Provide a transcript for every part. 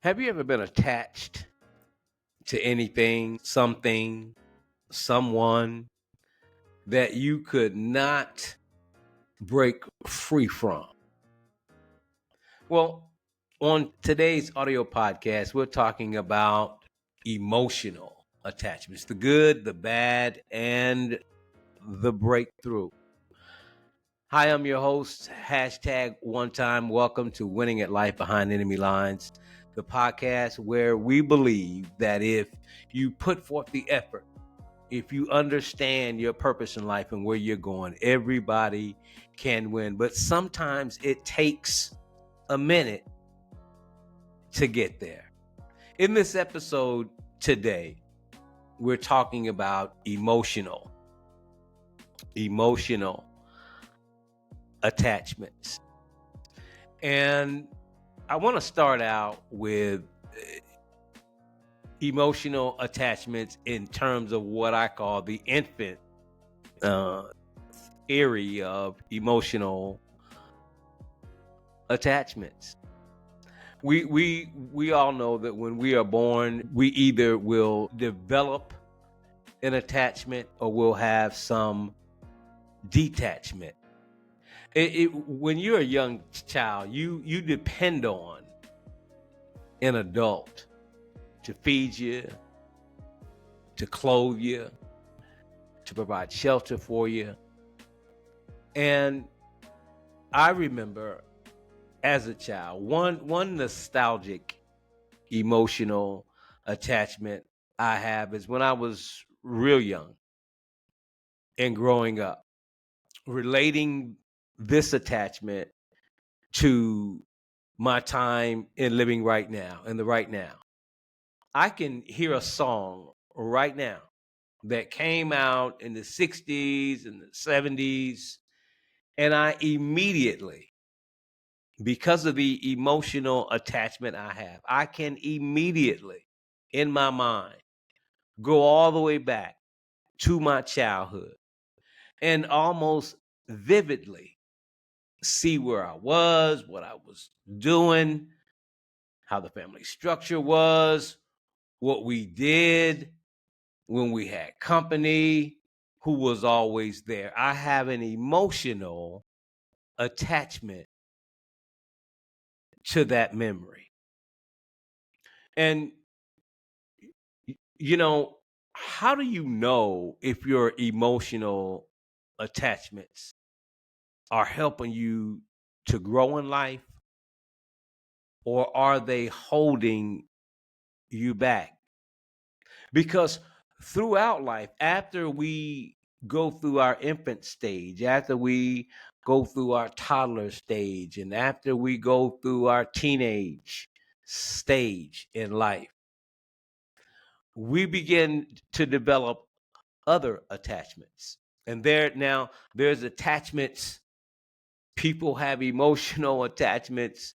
Have you ever been attached to anything, something, someone that you could not break free from? Well, on today's audio podcast, we're talking about emotional attachments, the good, the bad, and the breakthrough. Hi, I'm your host, hashtag one time. Welcome to Winning at Life Behind Enemy Lines, the podcast where we believe that if you put forth the effort, if you understand your purpose in life and where you're going, everybody can win. But sometimes it takes a minute to get there. In this episode today, we're talking about emotional attachments. And I want to start out with emotional attachments in terms of what I call the infant area of emotional attachments. We all know that when we are born, we either will develop an attachment or we'll have some detachment. When you're a young child, you depend on an adult to feed you, to clothe you, to provide shelter for you. And I remember as a child, one nostalgic emotional attachment I have is when I was real young and growing up, relating this attachment to my time in living right now, in the right now. I can hear a song right now that came out in the 60s and the 70s, and I immediately, because of the emotional attachment I can immediately, in my mind, go all the way back to my childhood and almost vividly see where I was, what I was doing, how the family structure was, what we did when we had company, who was always there. I have an emotional attachment to that memory. And, you know, how do you know if your emotional attachments are helping you to grow in life, or are they holding you back? Because throughout life, after we go through our infant stage, after we go through our toddler stage, and after we go through our teenage stage in life, we begin to develop other attachments. And there's attachments. People have emotional attachments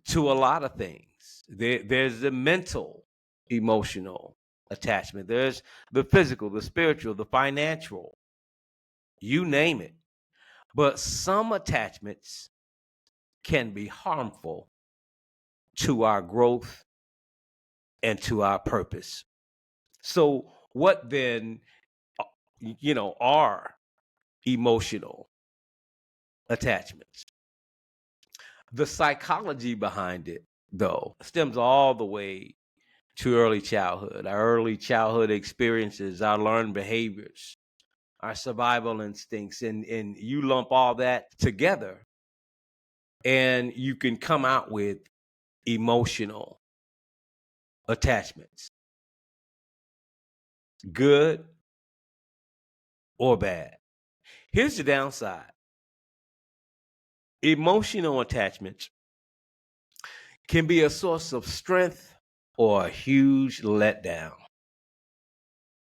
to a lot of things. There's the mental emotional attachment. There's the physical, the spiritual, the financial, you name it. But some attachments can be harmful to our growth and to our purpose. So what then, are emotional attachments? The psychology behind it, though, stems all the way to early childhood, our early childhood experiences, our learned behaviors, our survival instincts, and you lump all that together and you can come out with emotional attachments, good or bad. Here's the downside. Emotional attachments can be a source of strength or a huge letdown,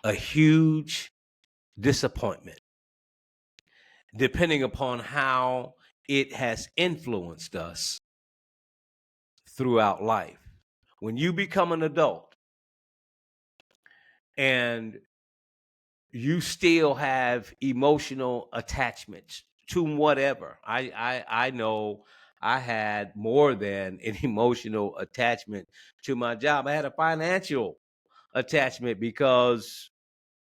a huge disappointment, depending upon how it has influenced us throughout life. When you become an adult and you still have emotional attachments to whatever, I know I had more than an emotional attachment to my job. I had a financial attachment because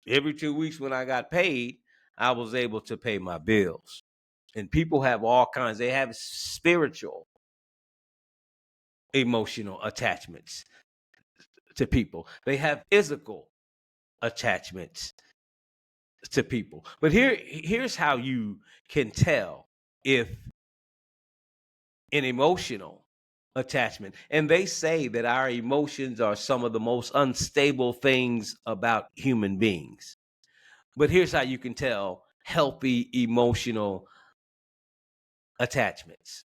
every 2 weeks when I got paid, I was able to pay my bills. And people have all kinds, they have spiritual, emotional attachments to people, they have physical attachments to people. But here's how you can tell if an emotional attachment, and they say that our emotions are some of the most unstable things about human beings. But here's how you can tell healthy emotional attachments.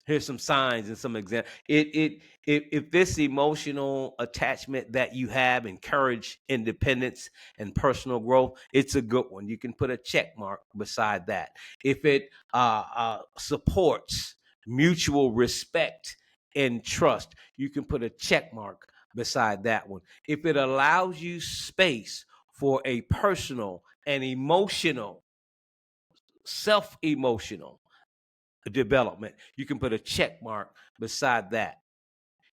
Here's some signs and some examples. If this emotional attachment that you have encourage independence and personal growth, it's a good one. You can put a check mark beside that. If it supports mutual respect and trust, you can put a check mark beside that one. If it allows you space for a personal and emotional, self-emotional development, you can put a check mark beside that.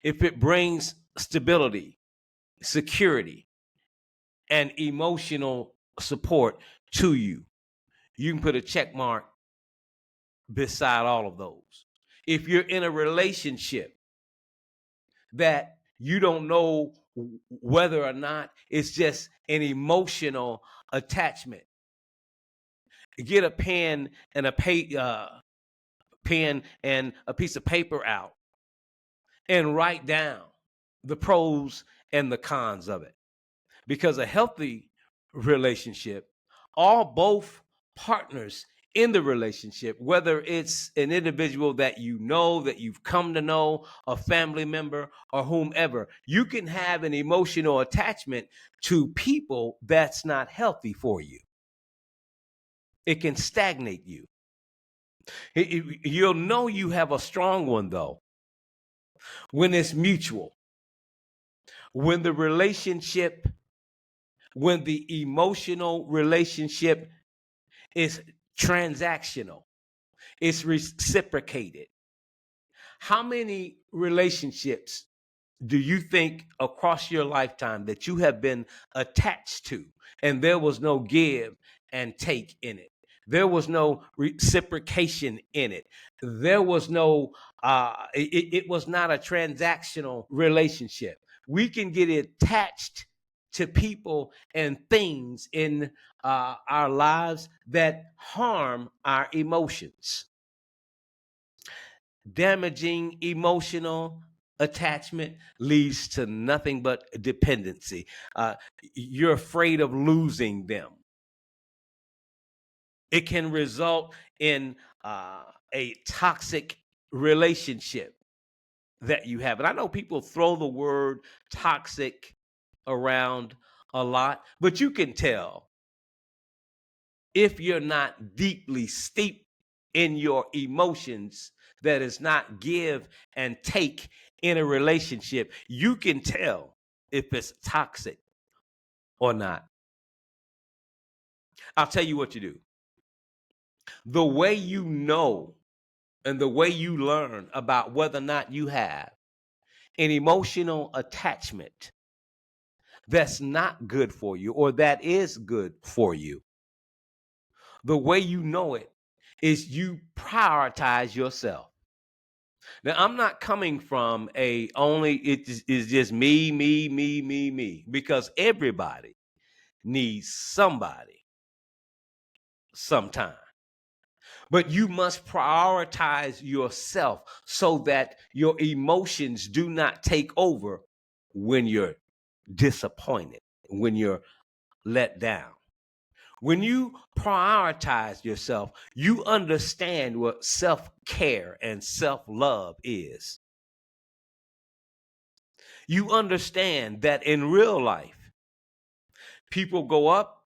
If it brings stability, security, and emotional support to you, you can put a check mark beside all of those. If you're in a relationship that you don't know whether or not it's just an emotional attachment, get a pen and a piece of paper out and write down the pros and the cons of it. Because a healthy relationship, both partners in the relationship, whether it's an individual that you know, that you've come to know, a family member, or whomever, you can have an emotional attachment to people that's not healthy for you. It can stagnate you. You'll know you have a strong one, though, when it's mutual, when the emotional relationship is transactional, it's reciprocated. How many relationships do you think across your lifetime that you have been attached to and there was no give and take in it? There was no reciprocation in it. There was no, it was not a transactional relationship. We can get attached to people and things in our lives that harm our emotions. Damaging emotional attachment leads to nothing but dependency. You're afraid of losing them. It can result in a toxic relationship that you have. And I know people throw the word toxic around a lot, but you can tell if you're not deeply steeped in your emotions, that is not give and take in a relationship. You can tell if it's toxic or not. I'll tell you what you do. The way you know and the way you learn about whether or not you have an emotional attachment that's not good for you or that is good for you, the way you know it is you prioritize yourself. Now, I'm not coming from it is just me, because everybody needs somebody sometime. But you must prioritize yourself so that your emotions do not take over when you're disappointed, when you're let down. When you prioritize yourself, you understand what self-care and self-love is. You understand that in real life, people go up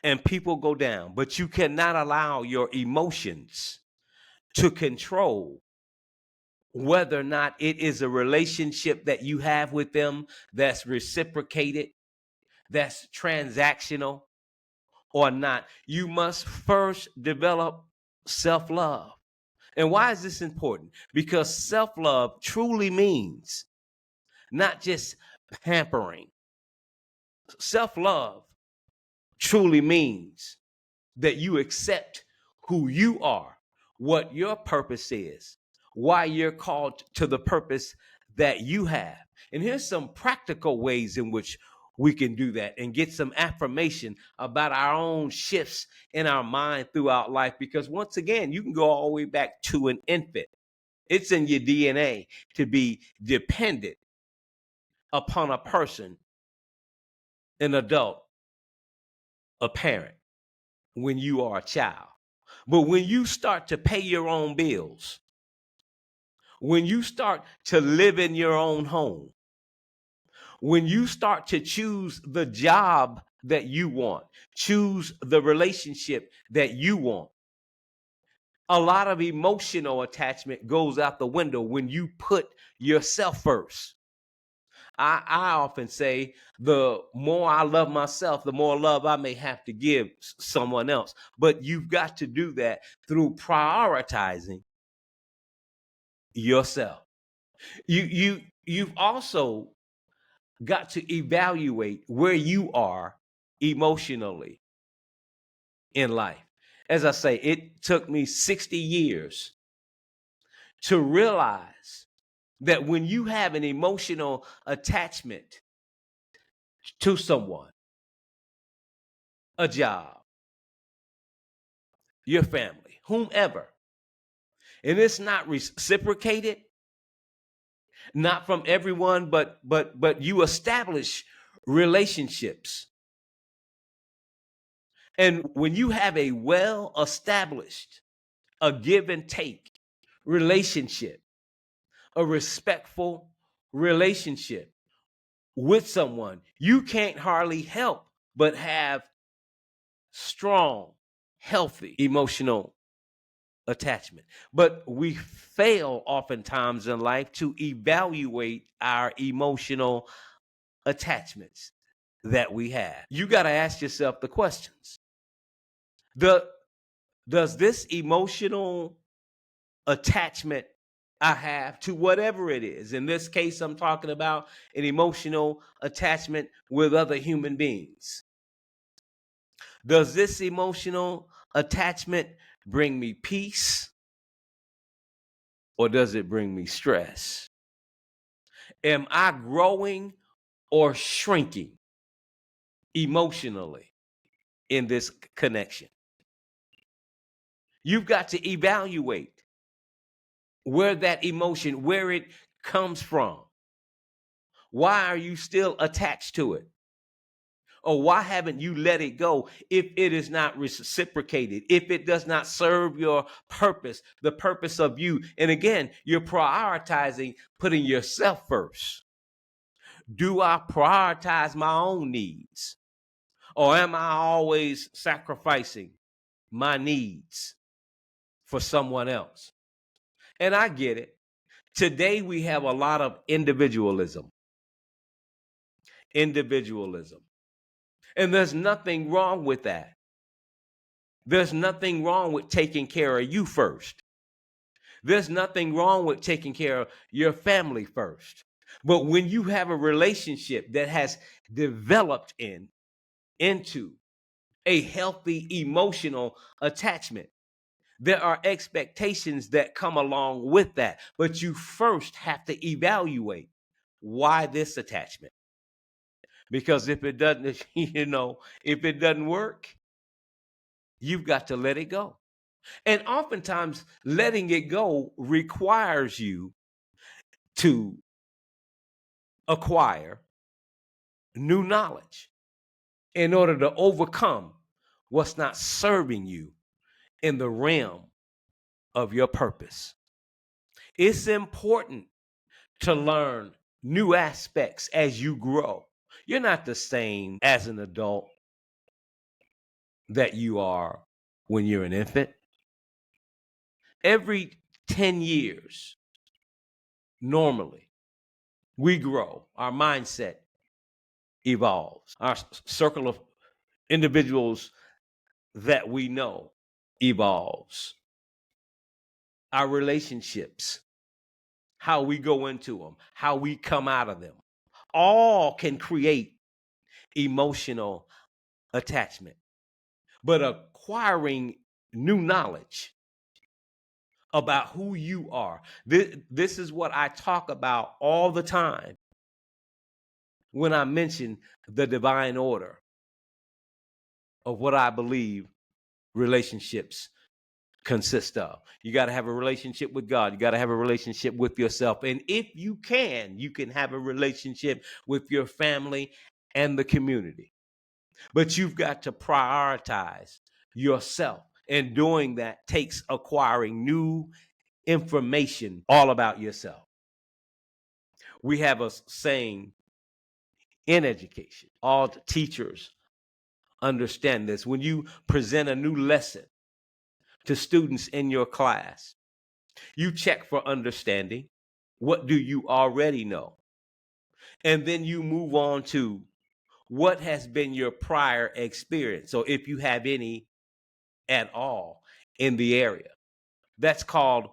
and people go down, but you cannot allow your emotions to control whether or not it is a relationship that you have with them that's reciprocated, that's transactional, or not. You must first develop self-love. And why is this important? Because self-love truly means not just pampering. Self-love truly means that you accept who you are, what your purpose is, why you're called to the purpose that you have. And here's some practical ways in which we can do that and get some affirmation about our own shifts in our mind throughout life. Because once again, you can go all the way back to an infant. It's in your DNA to be dependent upon a person, an adult, a parent, when you are a child. But when you start to pay your own bills, when you start to live in your own home, when you start to choose the job that you want, choose the relationship that you want, a lot of emotional attachment goes out the window when you put yourself first. I often say the more I love myself, the more love I may have to give someone else. But you've got to do that through prioritizing yourself. You've also got to evaluate where you are emotionally in life. As I say, it took me 60 years to realize that when you have an emotional attachment to someone, a job, your family, whomever, and it's not reciprocated, not from everyone, but you establish relationships. And when you have a well established, a give and take relationship, a respectful relationship with someone, you can't hardly help but have strong, healthy emotional attachment. But we fail oftentimes in life to evaluate our emotional attachments that we have. You got to ask yourself the questions. Does this emotional attachment I have to whatever it is, in this case, I'm talking about an emotional attachment with other human beings. Does this emotional attachment bring me peace or does it bring me stress? Am I growing or shrinking emotionally in this connection? You've got to evaluate where that emotion, where it comes from. Why are you still attached to it? Or why haven't you let it go if it is not reciprocated, if it does not serve your purpose, the purpose of you? And again, you're prioritizing putting yourself first. Do I prioritize my own needs? Or am I always sacrificing my needs for someone else? And I get it. Today we have a lot of individualism. And there's nothing wrong with that. There's nothing wrong with taking care of you first. There's nothing wrong with taking care of your family first. But when you have a relationship that has developed into a healthy emotional attachment, there are expectations that come along with that. But you first have to evaluate why this attachment. Because if it doesn't, if it doesn't work, you've got to let it go. And oftentimes, letting it go requires you to acquire new knowledge in order to overcome what's not serving you in the realm of your purpose. It's important to learn new aspects as you grow. You're not the same as an adult that you are when you're an infant. Every 10 years, normally, we grow. Our mindset evolves. Our circle of individuals that we know evolves. our relationships, how we go into them, how we come out of them, all can create emotional attachment. But acquiring new knowledge about who you are, this is what I talk about all the time when I mention the divine order of what I believe relationships consist of. You got to have a relationship with God. You got to have a relationship with yourself. And if you can have a relationship with your family and the community. But you've got to prioritize yourself. And doing that takes acquiring new information all about yourself. We have a saying in education, all the teachers understand this. When you present a new lesson to students in your class, you check for understanding. What do you already know? And then you move on to what has been your prior experience. So if you have any at all in the area, that's called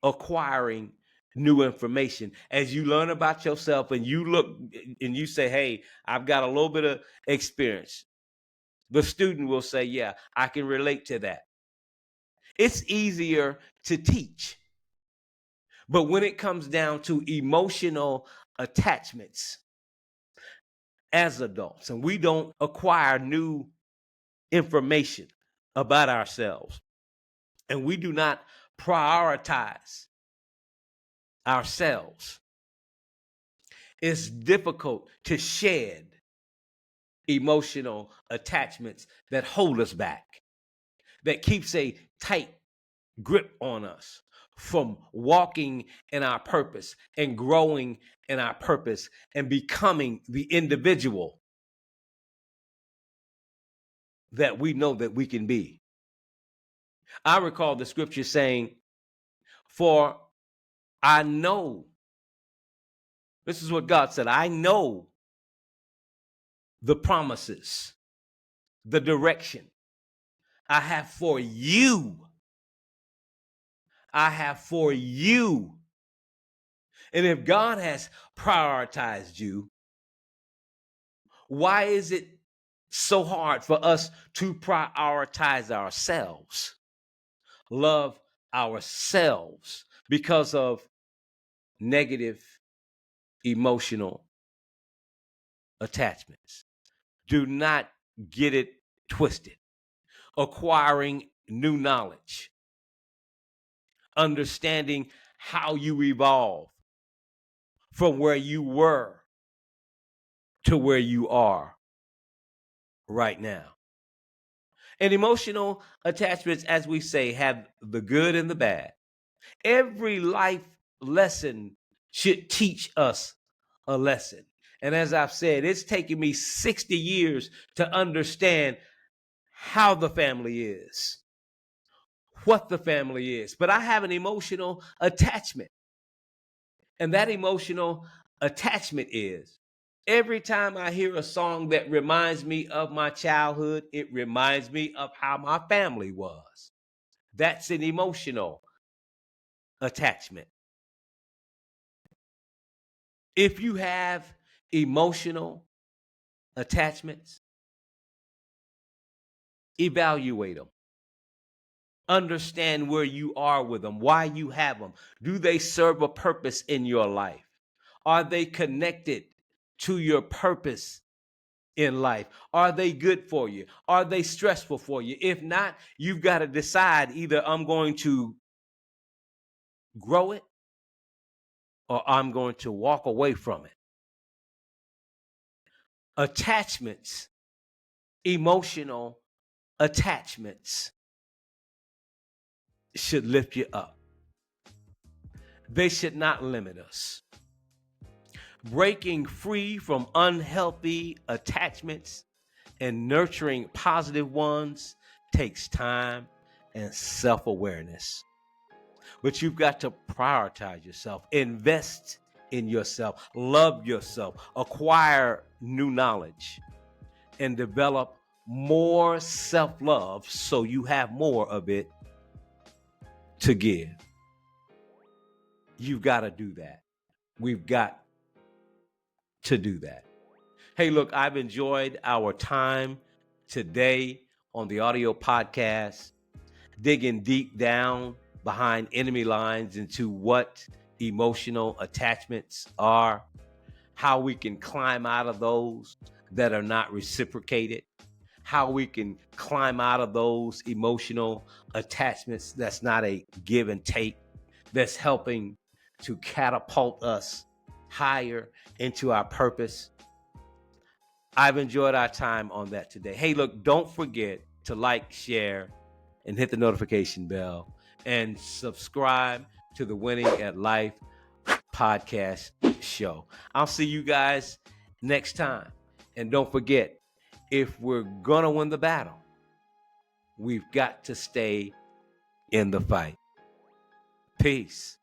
acquiring new information. As you learn about yourself and you look and you say, hey, I've got a little bit of experience, the student will say, yeah, I can relate to that. It's easier to teach. But when it comes down to emotional attachments as adults, and we don't acquire new information about ourselves, and we do not prioritize ourselves, it's difficult to shed emotional attachments that hold us back, that keeps a tight grip on us from walking in our purpose and growing in our purpose and becoming the individual that we know that we can be. I recall the scripture saying, for I know, this is what God said, I know the promises, the direction I have for you. I have for you. And if God has prioritized you, why is it so hard for us to prioritize ourselves, love ourselves, because of negative emotional attachments? Do not get it twisted. Acquiring new knowledge, understanding how you evolve from where you were to where you are right now. And emotional attachments, as we say, have the good and the bad. Every life lesson should teach us a lesson. And as I've said, it's taken me 60 years to understand how the family is, what the family is. But I have an emotional attachment. And that emotional attachment is, every time I hear a song that reminds me of my childhood, it reminds me of how my family was. That's an emotional attachment. If you have emotional attachments, evaluate them. Understand where you are with them, why you have them. Do they serve a purpose in your life? Are they connected to your purpose in life? Are they good for you? Are they stressful for you? If not, you've got to decide, either I'm going to grow it or I'm going to walk away from it. Attachments, emotional attachments, should lift you up. They should not limit us. Breaking free from unhealthy attachments and nurturing positive ones takes time and self-awareness. But you've got to prioritize yourself, invest in yourself, love yourself, acquire new knowledge, and develop more self-love so you have more of it to give. You've got to do that. We've got to do that. Hey, look, I've enjoyed our time today on the audio podcast, digging deep down behind enemy lines into what emotional attachments are, how we can climb out of those that are not reciprocated, how we can climb out of those emotional attachments that's not a give and take, that's helping to catapult us higher into our purpose. I've enjoyed our time on that today. Hey, look, don't forget to like, share, and hit the notification bell and subscribe to the Winning at Life podcast show. I'll see you guys next time. And don't forget, if we're gonna win the battle, we've got to stay in the fight. Peace.